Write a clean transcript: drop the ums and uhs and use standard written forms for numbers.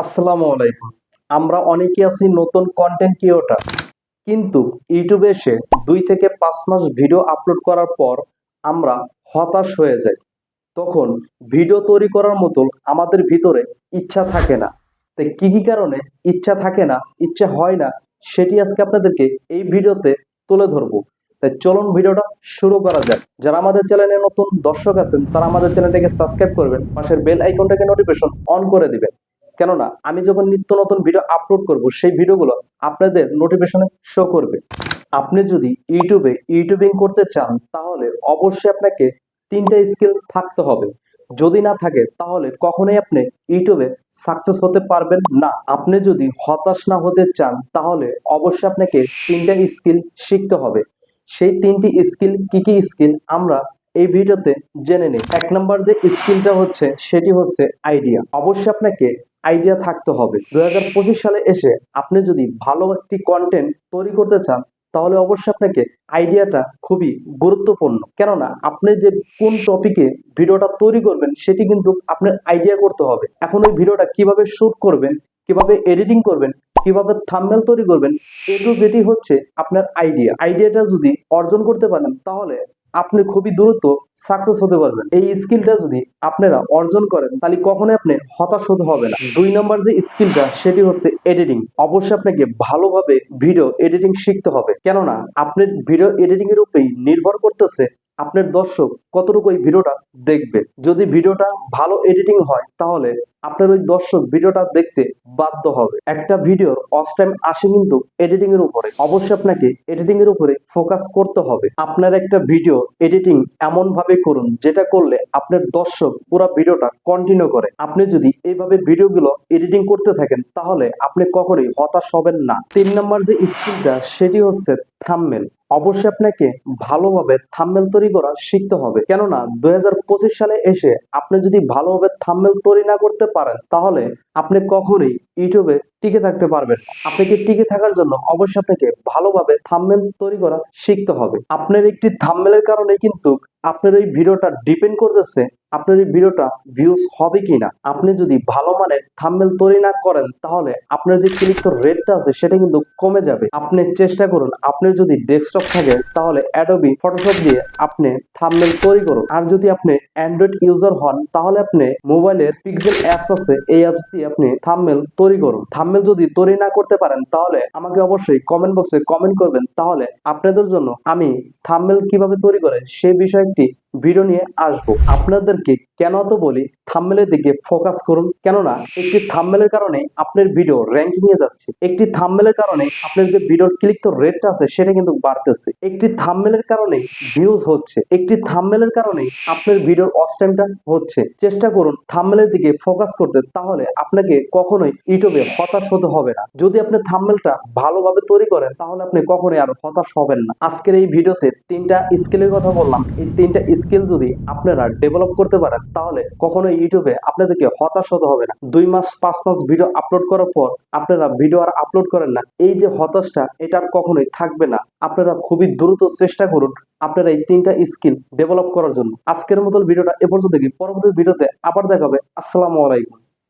আসসালামু আলাইকুম। আমরা অনেকে আছি নতুন কন্টেন্ট ক্রিয়েটর, কিন্তু ইউটিউবে এসে 2 থেকে 5 মাস ভিডিও আপলোড করার পর আমরা হতাশ হয়ে যাই। তখন ভিডিও তৈরি করার মতো আমাদের ভিতরে ইচ্ছা থাকে না। তাই কি কি কারণে ইচ্ছা থাকে না, ইচ্ছা হয় না, সেটি আজকে আপনাদেরকে এই ভিডিওতে তুলে ধরবো। তাই চলুন ভিডিওটা শুরু করা যাক। যারা আমাদের চ্যানেলে নতুন দর্শক আছেন তারা আমাদের চ্যানেলটাকে সাবস্ক্রাইব করবেন, পাশের বেল আইকনটাকে নোটিফিকেশন অন করে দিবেন। কেননা আমি যখন নিত্য নতুন ভিডিও আপলোড করব সেই ভিডিওগুলো আপনাদের নোটিফিকেশনে শো করবে। আপনি যদি ইউটিউবে ইউটিউবিং করতে চান তাহলে অবশ্যই আপনাকে 3টা স্কিল থাকতে হবে। যদি না থাকে তাহলে কখনোই আপনি ইউটিউবে সাকসেস হতে পারবেন না। আপনি যদি হতাশ না হতে চান তাহলে অবশ্যই আপনাকে 3টা স্কিল শিখতে হবে। সেই 3টি স্কিল কি কি স্কিল আমরা এই ভিডিওতে জেনে নিই। 1 নম্বর যে স্কিলটা হচ্ছে সেটি হচ্ছে আইডিয়া। অবশ্যই আপনাকে আইডিয়া থাকতে হবে। 2025 সালে এসে আপনি যদি ভালো একটি কন্টেন্ট তৈরি করতে চান তাহলে অবশ্যই আপনাকে আইডিয়াটা খুবই গুরুত্বপূর্ণ। কেননা আপনি যে কোন টপিকে ভিডিওটা তৈরি করবেন সেটি কিন্তু আপনার আইডিয়া করতে হবে। এখন ওই ভিডিওটা কিভাবে শুট করবেন, কিভাবে এডিটিং করবেন, কিভাবে থাম্বনেল তৈরি করবেন, যেটি হচ্ছে আপনার আইডিয়া। আইডিয়াটা যদি অর্জন করতে পারেন তাহলে আপনি খুবই দ্রুত সাকসেস হতে পারবেন। এই স্কিলটা যদি আপনারা অর্জন করেন তাহলে কখনোই আপনি হতাশ হতে হবে না। 2 নম্বর যে স্কিলটা সেটি হচ্ছে এডিটিং। অবশ্যই আপনাকে ভালোভাবে ভিডিও এডিটিং শিখতে হবে। কেননা আপনার ভিডিও এডিটিং এর উপরেই নির্ভর করতেছে আপনার দর্শক কতটুকু এই ভিডিওটা দেখবে। যদি ভিডিওটা ভালো এডিটিং হয় তাহলে আপনার ওই দর্শক ভিডিওটা দেখতে বাধ্য হবে। একটা ভিডিওর ওয়াচ টাইম আসে কিন্তু এডিটিং এর উপরে। অবশ্যই আপনাকে এডিটিং এর উপরে ফোকাস করতে হবে। আপনার একটা ভিডিও এডিটিং এমন ভাবে করুন যেটা করলে আপনার দর্শক পুরো ভিডিওটা কন্টিনিউ করে। আপনি যদি এইভাবে ভিডিওগুলো এডিটিং করতে থাকেন তাহলে আপনি কখনোই হতাশ হবেন না। 3 নম্বর যে স্কিলটা সেটি হচ্ছে থাম্বনেল। অবশ্যই আপনাকে ভালোভাবে থাম্বনেল তৈরি করা শিখতে হবে। কেননা 2025 সালে এসে আপনি যদি ভালোভাবে থাম্বনেল তৈরি না করতে পারেন তাহলে আপনি কখনোই ইউটিউবে টিকে থাকতে পারবেন। আপনাকে টিকে থাকার জন্য অবশ্যই আপনাকে ভালোভাবে থাম্বনেল তৈরি করা শিখতে হবে। আপনার একটি থাম্বনেলের কারণে কিন্তু আপনার এই ভিডিওটা ডিপেন্ড করতেছে আপনার এই ভিডিওটা ভিউজ হবে কিনা। আপনি যদি ভালো মানের থাম্বনেল তৈরি না করেন তাহলে আপনার যে ক্লিক রেটটা আছে সেটা কিন্তু কমে যাবে। আপনি চেষ্টা করুন, আপনার যদি ডেস্কটপ থাকে তাহলে অ্যাডোবি ফটোশপ দিয়ে আপনি থাম্বনেল তৈরি করুন। আর যদি আপনি অ্যান্ড্রয়েড ইউজার হন তাহলে আপনি মোবাইলের পিক্সেল অ্যাপস আছে, এই অ্যাপস দিয়ে আপনি থাম্বনেল তৈরি করুন। থাম্বনেল যদি তৈরি না করতে পারেন তাহলে আমাকে অবশ্যই কমেন্ট বক্সে কমেন্ট করবেন, তাহলে আপনাদের জন্য আমি থাম্বনেল কিভাবে তৈরি করে সেই বিষয়টি ভিডিও নিয়ে আসবো। আপনাদেরকে কেন তো বলি থাম্বনেলের দিকে ফোকাস করুন। কেননা একটি থাম্বনেলের কারণে আপনার ভিডিও র্যাঙ্কিং এ যাচ্ছে। একটি থাম্বনেলের কারণে আপনার যে ভিডিওর ক্লিক তো রেটটা আছে সেটা কিন্তু বাড়তেছে। একটি থাম্বনেলের কারণে ভিউজ হচ্ছে। একটি থাম্বনেলের কারণে আপনার ভিডিওর ওয়াচ টাইমটা হচ্ছে। চেষ্টা করুন থাম্বনেলের দিকে ফোকাস করতে, তাহলে আপনাকে কখনোই ইউটিউবে হতাশ হতে হবে না। যদি আপনি থাম্বনেলটা ভালোভাবে তৈরি করেন তাহলে আপনি কখনোই আর হতাশ হবেন না। আজকের এই ভিডিওতে 3টা স্কিলের কথা বললাম। এই 3টা স্কিল যদি আপনারা ডেভেলপ করতে পারেন তাহলে কখনোই ইউটিউবে আপনাদেরকে হতাশ হতে হবে না। 2 মাস 5 মাস ভিডিও আপলোড করার পর আপনারা ভিডিও আর আপলোড করেন না, এই যে হতাশটা এটা আর কখনোই থাকবে না। আপনারা খুবই দ্রুত চেষ্টা করুন আপনারা এই 3টা স্কিল ডেভেলপ করার জন্য। আজকের মতো ভিডিওটা এ পর্যন্ত। পরবর্তী ভিডিওতে আবার দেখা হবে। আসসালামু আলাইকুম।